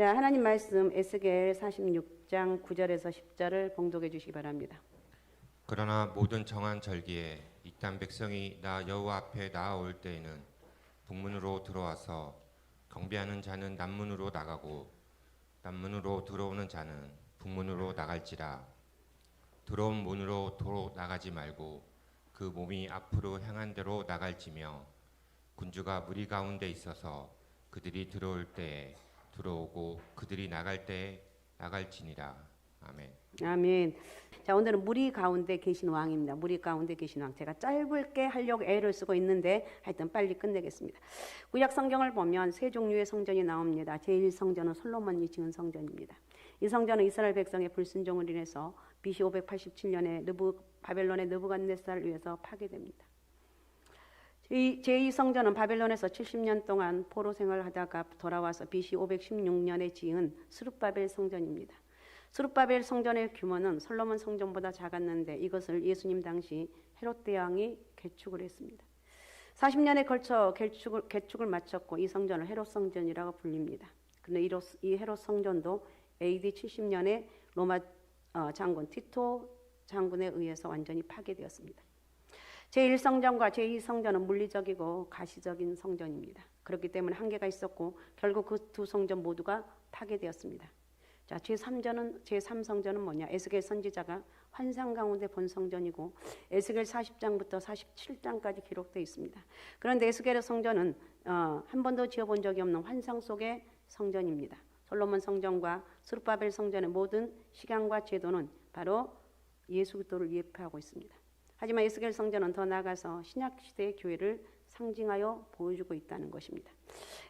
자, 하나님 말씀 에스겔 46장 9절에서 10절을 봉독해 주시기 바랍니다. 그러나 모든 정한 절기에 이 땅 백성이 나 여호와 앞에 나아올 때에는 북문으로 들어와서 경배하는 자는 남문으로 나가고 남문으로 들어오는 자는 북문으로 나갈지라. 들어온 문으로 도로 나가지 말고 그 몸이 앞으로 향한 대로 나갈지며 군주가 무리 가운데 있어서 그들이 들어올 때에 들어오고 그들이 나갈 때에 나갈지니라. 아멘. 아멘. 자, 오늘은 무리 가운데 계신 왕입니다. 무리 가운데 계신 왕. 제가 짧게 하려고 애를 쓰고 있는데 하여튼 빨리 끝내겠습니다. 구약 성경을 보면 세 종류의 성전이 나옵니다. 제1성전은 솔로몬이 지은 성전입니다. 이 성전은 이스라엘 백성의 불순종을 인해서 BC 587년에 바벨론의 느부갓네살을 위해서 파괴됩니다. 제2성전은 바벨론에서 70년 동안 포로 생활을 하다가 돌아와서 BC 516년에 지은 스룹바벨 성전입니다. 스룹바벨 성전의 규모는 솔로몬 성전보다 작았는데 이것을 예수님 당시 헤롯 대왕이 개축을 했습니다. 40년에 걸쳐 개축을 마쳤고 이 성전을 헤롯 성전이라고 불립니다. 그런데 이 헤롯 성전도 AD 70년에 로마 장군 티토 장군에 의해서 완전히 파괴되었습니다. 제1성전과 제2성전은 물리적이고 가시적인 성전입니다. 그렇기 때문에 한계가 있었고 결국 그 두 성전 모두가 파괴되었습니다. 자, 제3성전은 뭐냐? 에스겔 선지자가 환상 가운데 본 성전이고 에스겔 40장부터 47장까지 기록되어 있습니다. 그런데 에스겔의 성전은 한 번도 지어본 적이 없는 환상 속의 성전입니다. 솔로몬 성전과 스룹바벨 성전의 모든 시간과 제도는 바로 예수 그리스도를 예표하고 있습니다. 하지만 에스겔 성전은 더 나아가서 신약시대의 교회를 상징하여 보여주고 있다는 것입니다.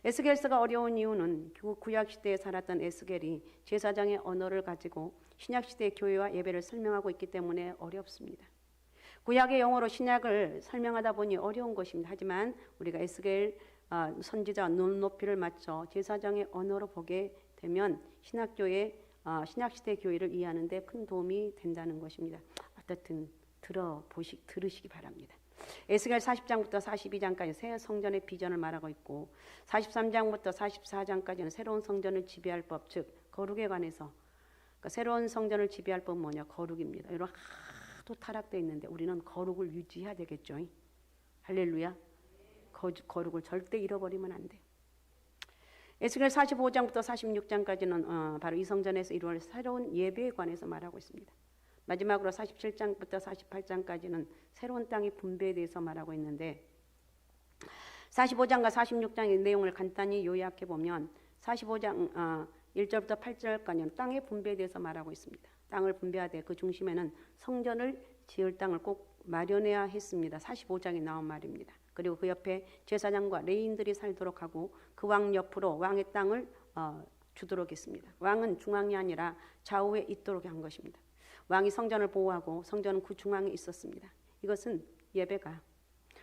에스겔서가 어려운 이유는 구약시대에 살았던 에스겔이 제사장의 언어를 가지고 신약시대의 교회와 예배를 설명하고 있기 때문에 어렵습니다. 구약의 영어로 신약을 설명하다 보니 어려운 것입니다. 하지만 우리가 에스겔 선지자 눈높이를 맞춰 제사장의 언어로 보게 되면 신약시대의 교회를 이해하는 데 큰 도움이 된다는 것입니다. 어떻든 들으시기 바랍니다. 에스겔 40장부터 42장까지 새 성전의 비전을 말하고 있고 43장부터 44장까지는 새로운 성전을 지배할 법, 즉 거룩에 관해서 그러니까 새로운 성전을 지배할 법은 뭐냐? 거룩입니다. 여러분 하도 타락되어 있는데 우리는 거룩을 유지해야 되겠죠. 할렐루야. 거룩을 절대 잃어버리면 안 돼요. 에스겔 45장부터 46장까지는 바로 이 성전에서 이루어질 새로운 예배에 관해서 말하고 있습니다. 마지막으로 47장부터 48장까지는 새로운 땅의 분배에 대해서 말하고 있는데 45장과 46장의 내용을 간단히 요약해 보면 45장 1절부터 8절까지는 땅의 분배에 대해서 말하고 있습니다. 땅을 분배하되 그 중심에는 성전을 지을 땅을 꼭 마련해야 했습니다. 45장에 나온 말입니다. 그리고 그 옆에 제사장과 레위인들이 살도록 하고 그 왕 옆으로 왕의 땅을 주도록 했습니다. 왕은 중앙이 아니라 좌우에 있도록 한 것입니다. 왕이 성전을 보호하고 성전은 그 중앙에 있었습니다. 이것은 예배가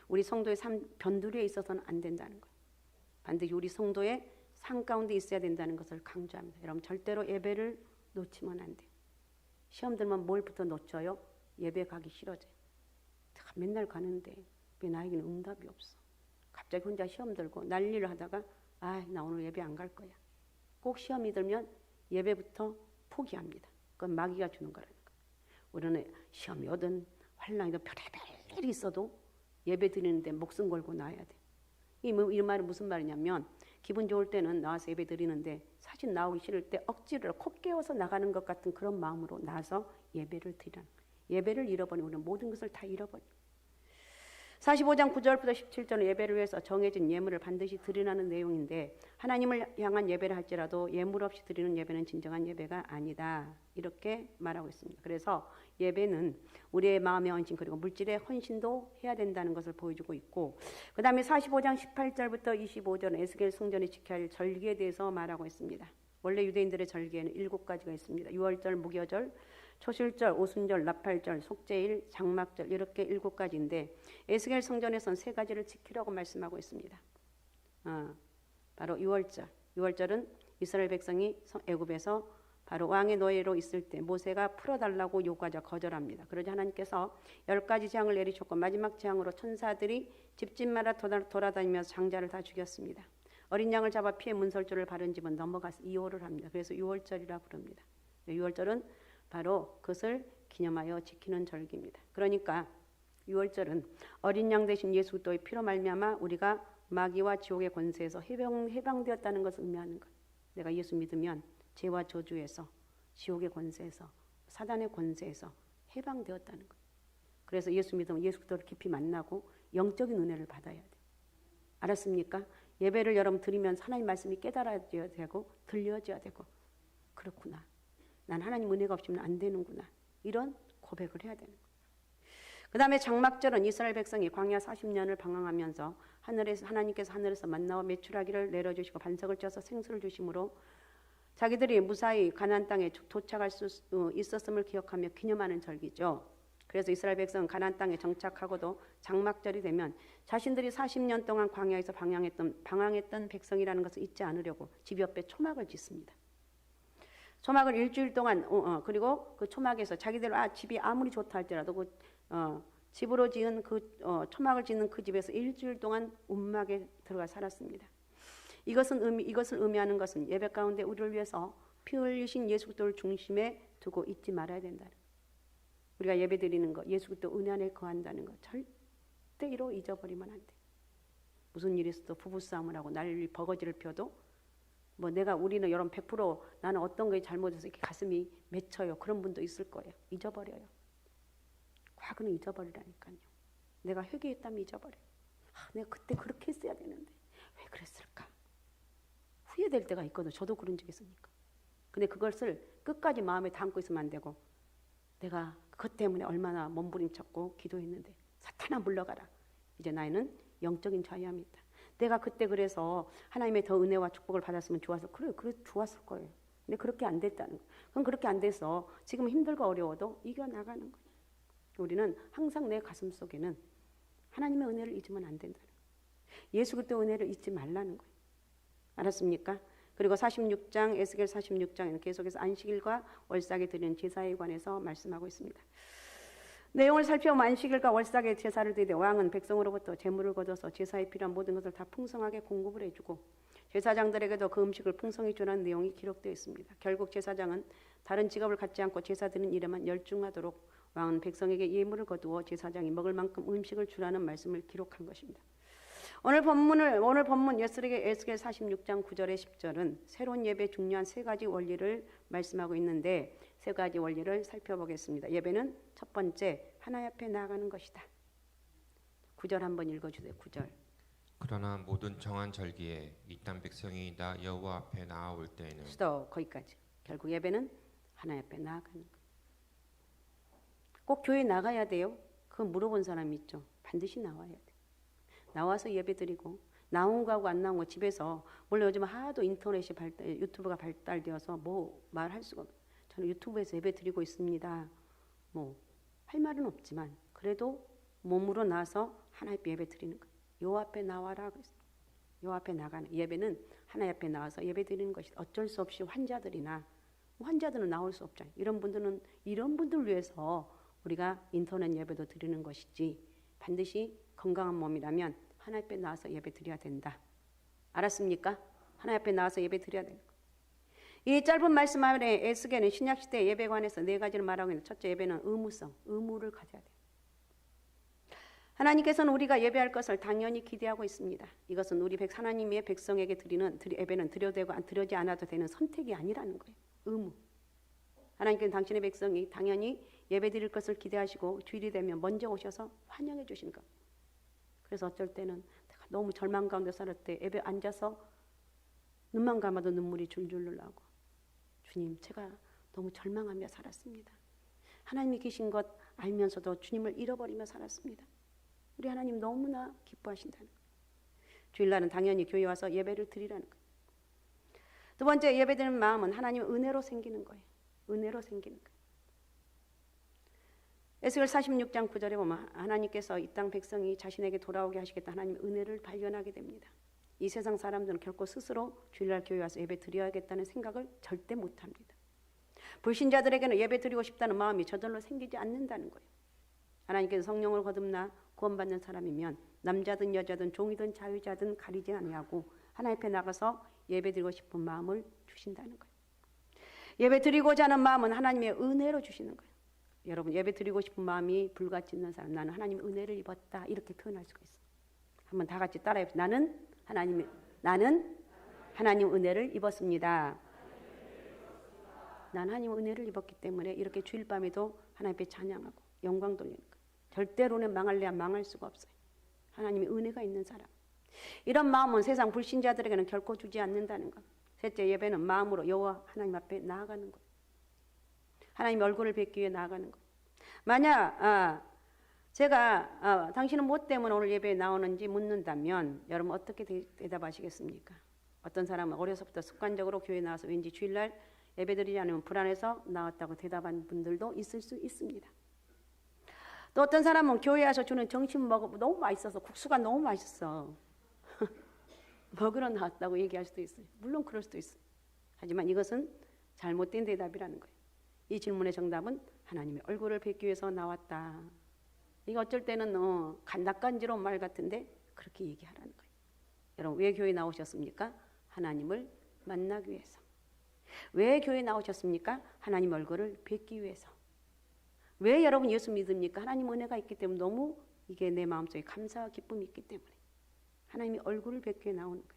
우리 성도의 삶 변두리에 있어서는 안 된다는 거예요. 반드시 우리 성도의 삶 가운데 있어야 된다는 것을 강조합니다. 여러분 절대로 예배를 놓치면 안 돼요. 시험 들면 뭘부터 놓쳐요? 예배 가기 싫어져요. 맨날 가는데 왜 나에게는 응답이 없어? 갑자기 혼자 시험 들고 난리를 하다가 나 오늘 예배 안 갈 거야. 꼭 시험이 들면 예배부터 포기합니다. 그건 마귀가 주는 거라는 거예요. 우리는 시험이 오든 환난이든 별의별 일이 있어도 예배 드리는데 목숨 걸고 나와야 돼. 이 말은 무슨 말이냐면 기분 좋을 때는 나와서 예배 드리는데 사실 나오기 싫을 때 억지로 콕 깨워서 나가는 것 같은 그런 마음으로 나와서 예배를 드리라는 거예요. 예배를 잃어버리면 우리는 모든 것을 다 잃어버려요. 45장 9절부터 17절은 예배를 위해서 정해진 예물을 반드시 드리라는 내용인데 하나님을 향한 예배를 할지라도 예물 없이 드리는 예배는 진정한 예배가 아니다. 이렇게 말하고 있습니다. 그래서 예배는 우리의 마음의 헌신 그리고 물질의 헌신도 해야 된다는 것을 보여주고 있고 그 다음에 45장 18절부터 25절은 에스겔 성전이 지켜야 할 절기에 대해서 말하고 있습니다. 원래 유대인들의 절기에는 7가지가 있습니다. 유월절, 무교절, 초실절, 오순절, 나팔절, 속죄일, 장막절 이렇게 7가지인데 에스겔 성전에서는 3가지를 지키라고 말씀하고 있습니다. 바로 유월절. 유월절은 이스라엘 백성이 애굽에서 바로 왕의 노예로 있을 때 모세가 풀어달라고 요구하자 거절합니다. 그러자 하나님께서 10가지 재앙을 내리셨고 마지막 재앙으로 천사들이 집집마다 돌아다니면서 장자를 다 죽였습니다. 어린 양을 잡아 피에 문설주를 바른 집은 넘어가서 이호를 합니다. 그래서 유월절이라고 부릅니다. 유월절은 바로 그것을 기념하여 지키는 절기입니다. 그러니까 유월절은 어린 양 대신 예수 그리스도의 피로 말미암아 우리가 마귀와 지옥의 권세에서 해방되었다는 것을 의미하는 것. 내가 예수 믿으면 죄와 저주에서 지옥의 권세에서 사단의 권세에서 해방되었다는 것. 그래서 예수 믿으면 예수 그리스도를 깊이 만나고 영적인 은혜를 받아야 돼. 알았습니까? 예배를 여러분 드리면 하나님 말씀이 깨달아져야 되고 들려져야 되고 그렇구나. 난 하나님 은혜가 없으면 안 되는구나. 이런 고백을 해야 되는 거예요. 그 다음에 장막절은 이스라엘 백성이 광야 40년을 방황하면서 하나님께서 하늘에서 만나와 메추라기를 내려주시고 반석을 쪄서 생수를 주심으로 자기들이 무사히 가나안 땅에 도착할 수 있었음을 기억하며 기념하는 절기죠. 그래서 이스라엘 백성은 가나안 땅에 정착하고도 장막절이 되면 자신들이 40년 동안 광야에서 방황했던 백성이라는 것을 잊지 않으려고 집 옆에 초막을 짓습니다. 초막을 일주일 동안 그리고 그 초막에서 자기들 집이 아무리 좋다 할지라도 집으로 지은 초막을 짓는 그 집에서 일주일 동안 움막에 들어가 살았습니다. 이것을 의미하는 것은 예배 가운데 우리를 위해서 피 흘리신 예수 그리스도를 중심에 두고 잊지 말아야 된다는 것. 우리가 예배 드리는 것, 예수 그리스도 은혜 안에 거한다는 것 절대로 잊어버리면 안 돼. 무슨 일이 있어도 부부싸움을 하고 난리 버거지를 펴도 우리는 여러분 100% 나는 어떤 거에 잘못해서 이렇게 가슴이 맺혀요. 그런 분도 있을 거예요. 잊어버려요. 과거는 잊어버리라니까요. 내가 회개했다면 잊어버려요. 내가 그때 그렇게 했어야 되는데 왜 그랬을까? 후회될 때가 있거든. 저도 그런 적이 있으니까. 근데 그것을 끝까지 마음에 담고 있으면 안 되고 내가 그것 때문에 얼마나 몸부림쳤고 기도했는데 사탄아 물러가라. 이제 나에는 영적인 자유함이 있다. 내가 그때 그래서 하나님의 더 은혜와 축복을 받았으면 좋았을 그래 좋았을 거예요. 근데 그렇게 안 됐다는 거예요. 그럼 그렇게 안 돼서 지금 힘들고 어려워도 이겨나가는 거예요. 우리는 항상 내 가슴 속에는 하나님의 은혜를 잊으면 안 된다는 거예요. 예수 그리스도의 은혜를 잊지 말라는 거예요. 알았습니까? 그리고 46장 에스겔 46장에는 계속해서 안식일과 월삭에 드리는 제사에 관해서 말씀하고 있습니다. 내용을 살펴보면 안식일과 월삭에 제사를 드리되 왕은 백성으로부터 제물을 거둬서 제사에 필요한 모든 것을 다 풍성하게 공급을 해주고 제사장들에게도 그 음식을 풍성히 주라는 내용이 기록되어 있습니다. 결국 제사장은 다른 직업을 갖지 않고 제사 드리는 일에만 열중하도록 왕은 백성에게 예물을 거두어 제사장이 먹을 만큼 음식을 주라는 말씀을 기록한 것입니다. 오늘 본문 에스겔 46장 9절에 10절은 새로운 예배 중요한 세 가지 원리를 말씀하고 있는데 세 가지 원리를 살펴보겠습니다. 예배는 첫 번째 하나님 앞에 나아가는 것이다. 9절 한번 읽어주세요. 9절. 그러나 모든 정한 절기에 이 땅 백성이 나 여호와 앞에 나아올 때에는 거기까지. 결국 예배는 하나님 앞에 나아가는 것. 꼭 교회 나가야 돼요? 그거 물어본 사람이 있죠. 반드시 나와야 돼. 나와서 예배드리고 나온 거하고 안 나온 거 집에서 원래 요즘 하도 인터넷이 유튜브가 발달되어서 말할 수가 없어요. 저는 유튜브에서 예배드리고 있습니다. 할 말은 없지만 그래도 몸으로 나서 하나님 앞에 예배드리는 거예요. 요 앞에 나와라 그랬어요. 요 앞에 나가는 예배는 하나님 앞에 나와서 예배드리는 것이 어쩔 수 없이 환자들은 나올 수 없잖아요. 이런 분들을 위해서 우리가 인터넷 예배도 드리는 것이지 반드시 건강한 몸이라면 하나님 앞에 나와서 예배 드려야 된다. 알았습니까? 하나님 앞에 나와서 예배 드려야 된다. 이 짧은 말씀 안에 에스겔은 신약시대 예배에 관해서 네 가지를 말하고 있는데 첫째 예배는 의무를 가져야 돼요. 하나님께서는 우리가 예배할 것을 당연히 기대하고 있습니다. 이것은 하나님의 백성에게 드리는 예배는 드려도 되고 드려지 않아도 되는 선택이 아니라는 거예요. 의무. 하나님께서는 당신의 백성이 당연히 예배 드릴 것을 기대하시고 주일이 되면 먼저 오셔서 환영해 주시는 것. 그래서 어쩔 때는 내가 너무 절망 가운데 살을 때 예배 앉아서 눈만 감아도 눈물이 줄줄 나고 주님 제가 너무 절망하며 살았습니다. 하나님이 계신 것 알면서도 주님을 잃어버리며 살았습니다. 우리 하나님 너무나 기뻐하신다는 거예요. 주일날은 당연히 교회 와서 예배를 드리라는 거예요. 두 번째 예배드리는 마음은 하나님의 은혜로 생기는 거예요. 은혜로 생기는 거예요. 에스겔 46장 9절에 보면 하나님께서 이 땅 백성이 자신에게 돌아오게 하시겠다 하나님의 은혜를 발견하게 됩니다. 이 세상 사람들은 결코 스스로 주일날 교회 와서 예배 드려야겠다는 생각을 절대 못합니다. 불신자들에게는 예배 드리고 싶다는 마음이 저절로 생기지 않는다는 거예요. 하나님께서 성령을 거듭나 구원받는 사람이면 남자든 여자든 종이든 자유자든 가리지 아니하고 하나님 앞에 나가서 예배드리고 싶은 마음을 주신다는 거예요. 예배드리고자 하는 마음은 하나님의 은혜로 주시는 거예요. 여러분 예배드리고 싶은 마음이 불같이 있는 사람, 나는 하나님의 은혜를 입었다 이렇게 표현할 수가 있어요. 한번 다 같이 따라해 보세요. 나는 하나님 은혜를 입었습니다. 나는 하나님 은혜를 입었기 때문에 이렇게 주일 밤에도 하나님 앞에 찬양하고 영광 돌리는 거예요. 절대로는 망할래야 망할 수가 없어요. 하나님의 은혜가 있는 사람. 이런 마음은 세상 불신자들에게는 결코 주지 않는다는 것. 셋째, 예배는 마음으로 여호와 하나님 앞에 나아가는 것. 하나님 얼굴을 뵙기 위해 나아가는 것. 만약 제가 당신은 뭐 때문에 오늘 예배에 나오는지 묻는다면 여러분 어떻게 대답하시겠습니까? 어떤 사람은 어려서부터 습관적으로 교회에 나와서 왠지 주일날 예배드리지 않으면 불안해서 나왔다고 대답한 분들도 있을 수 있습니다. 또 어떤 사람은 교회에 와서 주는 점심 먹어 너무 맛있어서 국수가 너무 맛있어 먹으러 나왔다고 얘기할 수도 있어요. 물론 그럴 수도 있어요. 하지만 이것은 잘못된 대답이라는 거예요. 이 질문의 정답은 하나님의 얼굴을 뵙기 위해서 나왔다. 이거 어쩔 때는 간당간지러운 말 같은데 그렇게 얘기하라는 거예요. 여러분 왜 교회에 나오셨습니까? 하나님을 만나기 위해서. 왜 교회에 나오셨습니까? 하나님 얼굴을 뵙기 위해서. 왜 여러분 예수 믿습니까? 하나님 은혜가 있기 때문에 너무 이게 내 마음속에 감사와 기쁨이 있기 때문에 하나님의 얼굴을 뵙기 위해 나오는 거예요.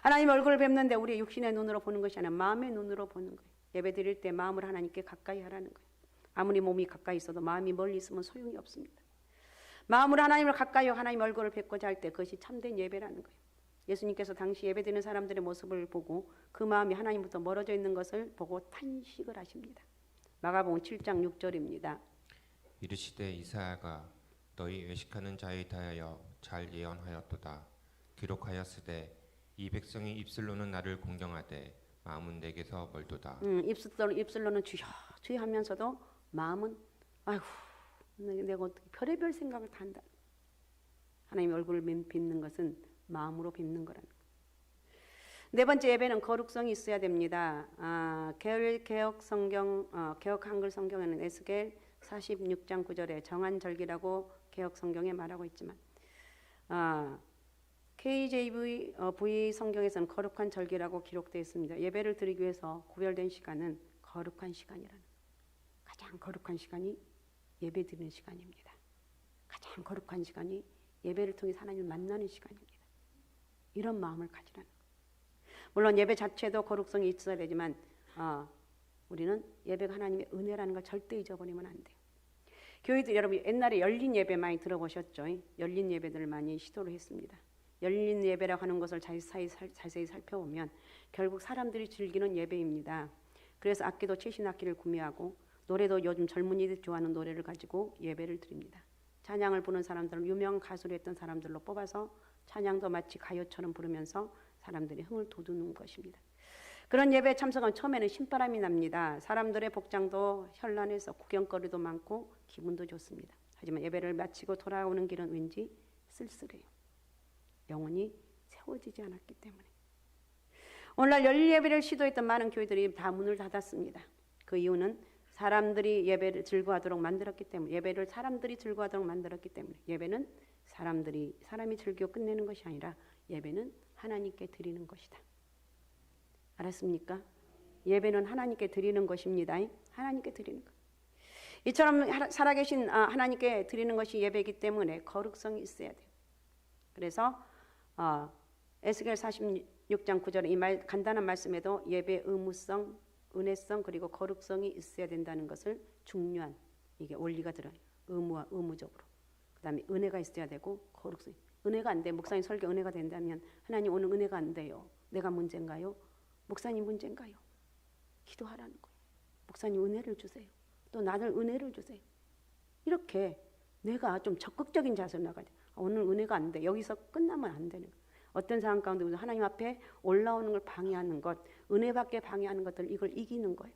하나님 얼굴을 뵙는데 우리 육신의 눈으로 보는 것이 아니라 마음의 눈으로 보는 거예요. 예배 드릴 때 마음을 하나님께 가까이 하라는 거예요. 아무리 몸이 가까이 있어도 마음이 멀리 있으면 소용이 없습니다. 마음으로 하나님을 가까이 하고 하나님 얼굴을 뵙고자 할 때 그것이 참된 예배라는 거예요. 예수님께서 당시 예배드리는 사람들의 모습을 보고 그 마음이 하나님부터 멀어져 있는 것을 보고 탄식을 하십니다. 마가복음 7장 6절입니다. 이르시되 이사야가 너희 외식하는 자에 대하여 잘 예언하였도다. 기록하였으되 이 백성이 입술로는 나를 공경하되 마음은 내게서 멀도다. 입술로는 주여 주여 하면서도 마음은 아이고 내가 어떻게 별의별 생각을 다 한다. 하나님의 얼굴을 뵙는 것은 마음으로 뵙는 거라는 거예요. 네 번째 예배는 거룩성이 있어야 됩니다. 개역 성경, 개역 한글 성경에는 에스겔 46장 9절에 정한 절기라고 개역 성경에 말하고 있지만 KJV 성경에서는 거룩한 절기라고 기록되어 있습니다. 예배를 드리기 위해서 구별된 시간은 거룩한 시간이라는 가장 거룩한 시간이 예배 드리는 시간입니다. 가장 거룩한 시간이 예배를 통해 하나님을 만나는 시간입니다. 이런 마음을 가지라는 거예요. 물론 예배 자체도 거룩성이 있어야 되지만 우리는 예배가 하나님의 은혜라는 걸 절대 잊어버리면 안 돼요. 교회들 여러분 옛날에 열린 예배 많이 들어보셨죠? 열린 예배들을 많이 시도를 했습니다. 열린 예배라고 하는 것을 자세히 살펴보면 결국 사람들이 즐기는 예배입니다. 그래서 악기도 최신 악기를 구매하고 노래도 요즘 젊은이들이 좋아하는 노래를 가지고 예배를 드립니다. 찬양을 부르는 사람들은 유명한 가수를 했던 사람들로 뽑아서 찬양도 마치 가요처럼 부르면서 사람들이 흥을 돋우는 것입니다. 그런 예배에 참석하면 처음에는 신바람이 납니다. 사람들의 복장도 현란해서 구경거리도 많고 기분도 좋습니다. 하지만 예배를 마치고 돌아오는 길은 왠지 쓸쓸해요. 영혼이 세워지지 않았기 때문에. 오늘날 열린 예배를 시도했던 많은 교회들이 다 문을 닫았습니다. 그 이유는 사람들이 예배를 즐거워하도록 만들었기 때문에, 예배를 사람들이 즐거워하도록 만들었기 때문에. 예배는 사람이 즐겨 끝내는 것이 아니라 예배는 하나님께 드리는 것이다. 알았습니까? 예배는 하나님께 드리는 것입니다. 하나님께 드리는 것. 이처럼 살아계신 하나님께 드리는 것이 예배이기 때문에 거룩성이 있어야 돼요. 그래서 에스겔 46장 9절에 이 간단한 말씀에도 예배의 의무성, 은혜성 그리고 거룩성이 있어야 된다는 것을 중요한 이게 원리가 들어요. 의무와 의무적으로. 그 다음에 은혜가 있어야 되고 거룩성. 은혜가 안 돼. 목사님 설교 은혜가 된다면 하나님 오늘 은혜가 안 돼요. 내가 문제인가요? 목사님 문제인가요? 기도하라는 거예요. 목사님 은혜를 주세요. 또 나를 은혜를 주세요. 이렇게 내가 좀 적극적인 자세로 나가야 돼. 오늘 은혜가 안 돼. 여기서 끝나면 안 되는 거예요. 어떤 상황 가운데 하나님 앞에 올라오는 걸 방해하는 것, 은혜 받게 방해하는 것들 이걸 이기는 거예요.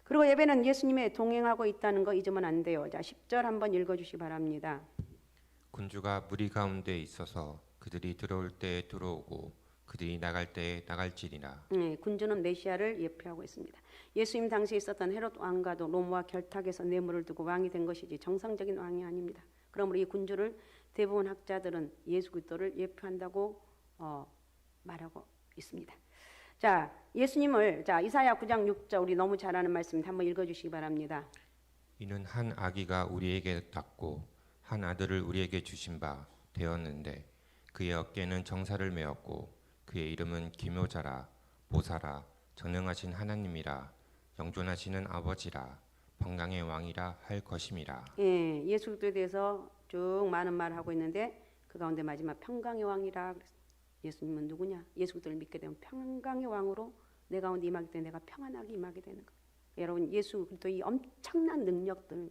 그리고 예배는 예수님의 동행하고 있다는 거 잊으면 안 돼요. 자, 10절 한번 읽어주시기 바랍니다. 군주가 무리 가운데 있어서 그들이 들어올 때에 들어오고 그들이 나갈 때에 나갈지니라. 군주는 메시아를 예표하고 있습니다. 예수님 당시에 있었던 헤롯 왕과도 로마와 결탁해서 뇌물을 두고 왕이 된 것이지 정상적인 왕이 아닙니다. 그러므로 이 군주를 대부분 학자들은 예수 그리스도를 예표한다고 말하고 있습니다. 자, 예수님을 이사야 9장 6절 우리 너무 잘 아는 말씀 한번 읽어주시기 바랍니다. 이는 한 아기가 우리에게 닿고 한 아들을 우리에게 주신 바 되었는데 그의 어깨는 정사를 메었고 그의 이름은 기묘자라 보사라 전능하신 하나님이라 영존하시는 아버지라 평강의 왕이라 할 것임이라. 예, 예수 그리스도에 대해서 쭉 많은 말을 하고 있는데 그 가운데 마지막 평강의 왕이라 그랬어요. 예수님은 누구냐? 예수 그리스도를 믿게 되면 평강의 왕으로 내 가운데 임하기 때문에 내가 평안하게 임하게 되는 거예요. 여러분 예수 그리스도의 엄청난 능력들,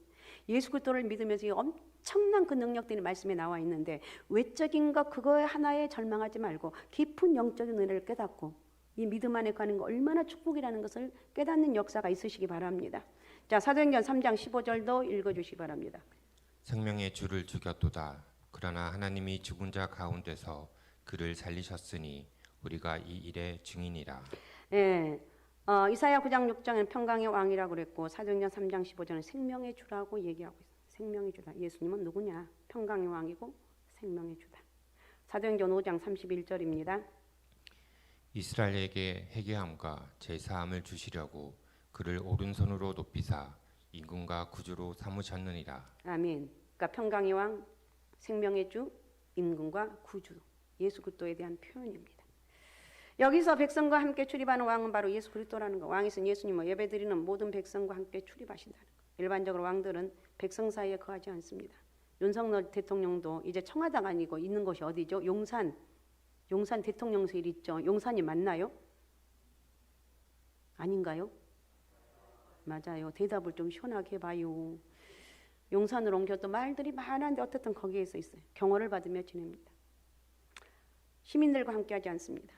예수 그리스도를 믿으면서 이 엄청난 그 능력들이 말씀에 나와 있는데 외적인 것 그거에 하나에 절망하지 말고 깊은 영적인 은혜를 깨닫고 이 믿음 안에 가는 거 얼마나 축복이라는 것을 깨닫는 역사가 있으시기 바랍니다. 자, 사도행전 3장 15절도 읽어주시기 바랍니다. 생명의 주를 죽였도다. 그러나 하나님이 죽은 자 가운데서 그를 살리셨으니 우리가 이 일의 증인이라. 예, 이사야 9장 6장에는 평강의 왕이라고 그랬고 사도행전 3장 15절은 생명의 주라고 얘기하고 있어요. 생명의 주다. 예수님은 누구냐? 평강의 왕이고 생명의 주다. 사도행전 5장 31절입니다. 이스라엘에게 회개함과 제사함을 주시려고 그를 오른손으로 높이사 임금과 구주로 삼으셨느니라. 아멘. 그러니까 평강의 왕, 생명의 주, 임금과 구주. 예수 그리스도에 대한 표현입니다. 여기서 백성과 함께 출입하는 왕은 바로 예수 그리스도라는 거. 왕이신 예수님을 예배드리는 모든 백성과 함께 출입하신다는 거. 일반적으로 왕들은 백성 사이에 거하지 않습니다. 윤석열 대통령도 이제 청와대가 아니고 있는 곳이 어디죠? 용산 대통령실 있죠. 용산이 맞나요? 아닌가요? 맞아요. 대답을 좀 시원하게 해봐요. 용산으로 옮겨도 말들이 많은데 어쨌든 거기에서 있어요. 경호를 받으며 지냅니다. 시민들과 함께하지 않습니다.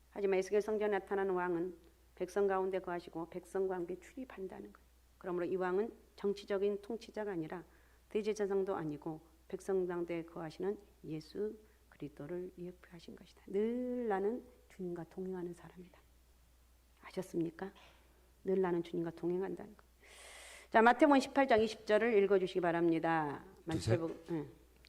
하지만 에스겔 성전에 나타나는 왕은 백성 가운데 거하시고 백성과 함께 출입한다는 거예요. 그러므로 이 왕은 정치적인 통치자가 아니라 대제사장도 아니고 백성 가운데 거하시는 예수 그리스도를 예표하신 것이다. 늘 나는 주님과 동행하는 사람이다. 아셨습니까? 늘 나는 주님과 동행한다는 것. 자, 마태복음 18장 20절을 읽어주시기 바랍니다.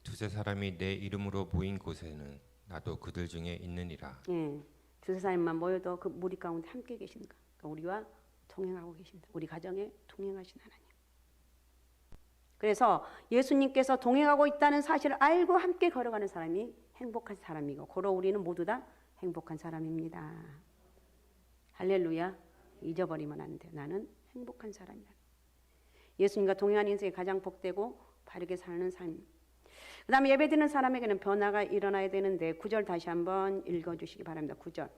두세 사람이 내 이름으로 모인 곳에는 나도 그들 중에 있느니라. 예, 두세 사람만 모여도 그 무리 가운데 함께 계신가. 그러니까 우리와 동행하고 계신다. 우리 가정에 동행하신 하나님. 그래서 예수님께서 동행하고 있다는 사실을 알고 함께 걸어가는 사람이 행복한 사람이고 고로 우리는 모두 다 행복한 사람입니다. 할렐루야. 잊어버리면 안 돼. 나는 행복한 사람이야. 예수님과 동행하는 인생이 가장 복되고 바르게 사는 삶. 그 다음에 예배드리는 사람에게는 변화가 일어나야 되는데 9절 다시 한번 읽어주시기 바랍니다. 9절.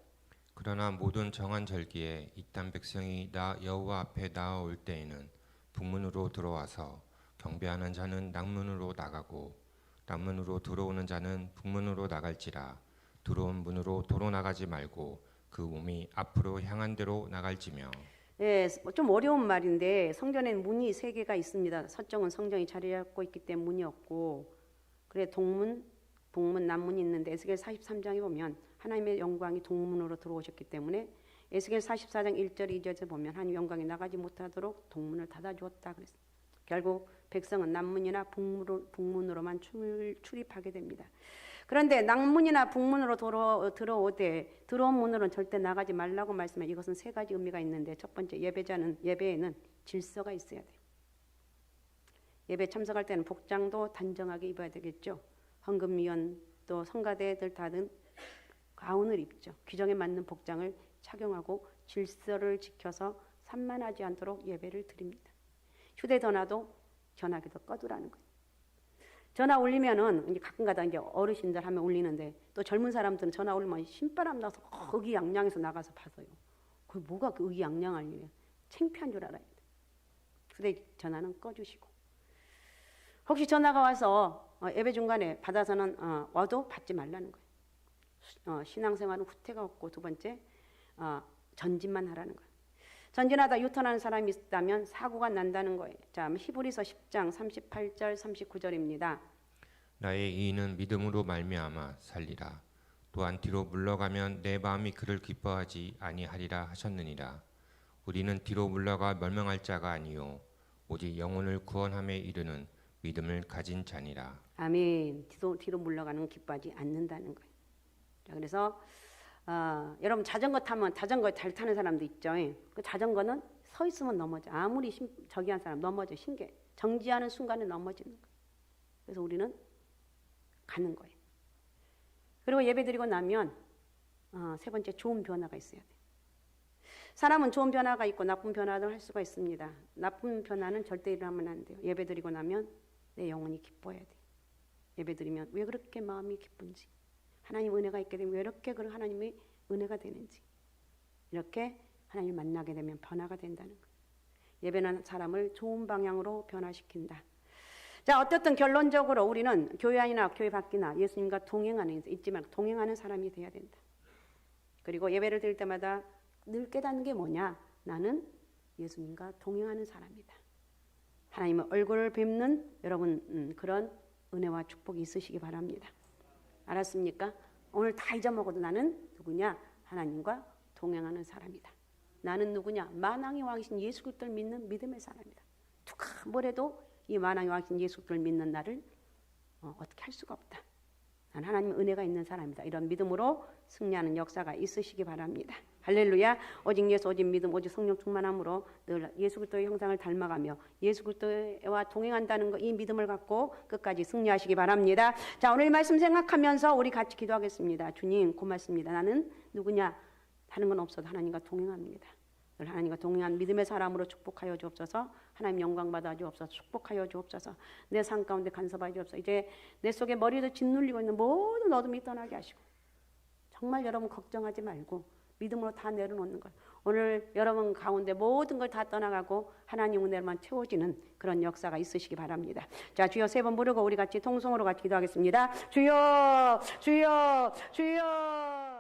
그러나 모든 정한 절기에 이딴 백성이 나 여호와 앞에 나아올 때에는 북문으로 들어와서 경배하는 자는 남문으로 나가고 남문으로 들어오는 자는 북문으로 나갈지라. 들어온 문으로 도로 나가지 말고 그 몸이 앞으로 향한 대로 나갈지며. 예, 좀 어려운 말인데 성전에는 문이 3개가 있습니다. 서쪽은 성전이 자리 잡고 있기 때문에 문이 없고, 그래 동문, 북문, 남문이 있는데 에스겔 43장에 보면 하나님의 영광이 동문으로 들어오셨기 때문에 에스겔 44장 1절 2절에 보면 하나님 영광이 나가지 못하도록 동문을 닫아주었다 그랬어요. 결국 백성은 남문이나 북문으로만 출입하게 됩니다. 그런데 남문이나 북문으로 들어오되 들어온 문으로는 절대 나가지 말라고 말씀해. 이것은 3가지 의미가 있는데 첫 번째, 예배에는 질서가 있어야 돼요. 예배 참석할 때는 복장도 단정하게 입어야 되겠죠. 헌금위원 또 성가대들 다는 가운을 입죠. 규정에 맞는 복장을 착용하고 질서를 지켜서 산만하지 않도록 예배를 드립니다. 휴대전화도 전화기도 꺼두라는 거예요. 전화 울리면은 이제 가끔가다 이제 어르신들 하면 울리는데 또 젊은 사람들은 전화 울리면 신바람 나서 의기양양해서 나가서 받아요. 그 뭐가 그 의기양양할 일이에요. 창피한 줄 알아야 돼. 휴대전화는 꺼주시고, 혹시 전화가 와서 예배 중간에 받아서는 와도 받지 말라는 거예요. 신앙생활은 후퇴가 없고, 두 번째 전진만 하라는 거예요. 전진하다 유턴하는 사람이 있다면 사고가 난다는 거예요. 자, 히브리서 10장 38절 39절입니다. 나의 이인은 믿음으로 말미암아 살리라. 또한 뒤로 물러가면 내 마음이 그를 기뻐하지 아니하리라 하셨느니라. 우리는 뒤로 물러가 멸망할 자가 아니요 오직 영혼을 구원함에 이르는 믿음을 가진 자니라. 아멘. 뒤로 물러가는 건 기뻐하지 않는다는 거예요. 자, 그래서 여러분 자전거 타면 자전거 잘 타는 사람도 있죠. 그 자전거는 서 있으면 넘어져. 아무리 저기한 사람 넘어져. 신기해. 정지하는 순간에 넘어지는 거예요. 그래서 우리는 가는 거예요. 그리고 예배드리고 나면 세 번째 좋은 변화가 있어야 돼요. 사람은 좋은 변화가 있고 나쁜 변화도 할 수가 있습니다. 나쁜 변화는 절대 일어나면 안 돼요. 예배드리고 나면 내 영혼이 기뻐해야 돼요. 예배드리면 왜 그렇게 마음이 기쁜지, 하나님 은혜가 있게 되면 왜 이렇게 하나님의 은혜가 되는지, 이렇게 하나님 만나게 되면 변화가 된다는 거예요. 예배는 사람을 좋은 방향으로 변화시킨다. 자, 어떻든 결론적으로 우리는 교회 안이나 교회 밖이나 예수님과 동행하는, 잊지 말고 동행하는 사람이 돼야 된다. 그리고 예배를 드릴 때마다 늘 깨닫는 게 뭐냐? 나는 예수님과 동행하는 사람이다. 하나님의 얼굴을 뵙는 여러분 그런 은혜와 축복이 있으시기 바랍니다. 알았습니까? 오늘 다 잊어먹어도 나는 누구냐? 하나님과 동행하는 사람이다. 나는 누구냐? 만왕의 왕이신 예수 그리스도를 믿는 믿음의 사람이다. 누가 뭐래도 이 만왕의 왕이신 예수 그리스도를 믿는 나를 어떻게 할 수가 없다. 난 하나님의 은혜가 있는 사람이다. 이런 믿음으로 승리하는 역사가 있으시기 바랍니다. 할렐루야. 오직 예수, 오직 믿음, 오직 성령 충만함으로 늘 예수 그리스도의 형상을 닮아가며 예수 그리스도와 동행한다는 거, 이 믿음을 갖고 끝까지 승리하시기 바랍니다. 자, 오늘 말씀 생각하면서 우리 같이 기도하겠습니다. 주님 고맙습니다. 나는 누구냐? 다른 건 없어도 하나님과 동행합니다. 늘 하나님과 동행한 믿음의 사람으로 축복하여 주옵소서. 하나님 영광 받아 주옵소서. 축복하여 주옵소서. 내 삶 가운데 간섭하여 주옵소서. 이제 내 속에 머리도 짓눌리고 있는 모든 어둠이 떠나게 하시고, 정말 여러분 걱정하지 말고 믿음으로 다 내려놓는 것. 오늘 여러분 가운데 모든 걸 다 떠나가고 하나님 은혜로만 채워지는 그런 역사가 있으시기 바랍니다. 자, 주여 세 번 부르고 우리 같이 통성으로 같이 기도하겠습니다. 주여, 주여, 주여.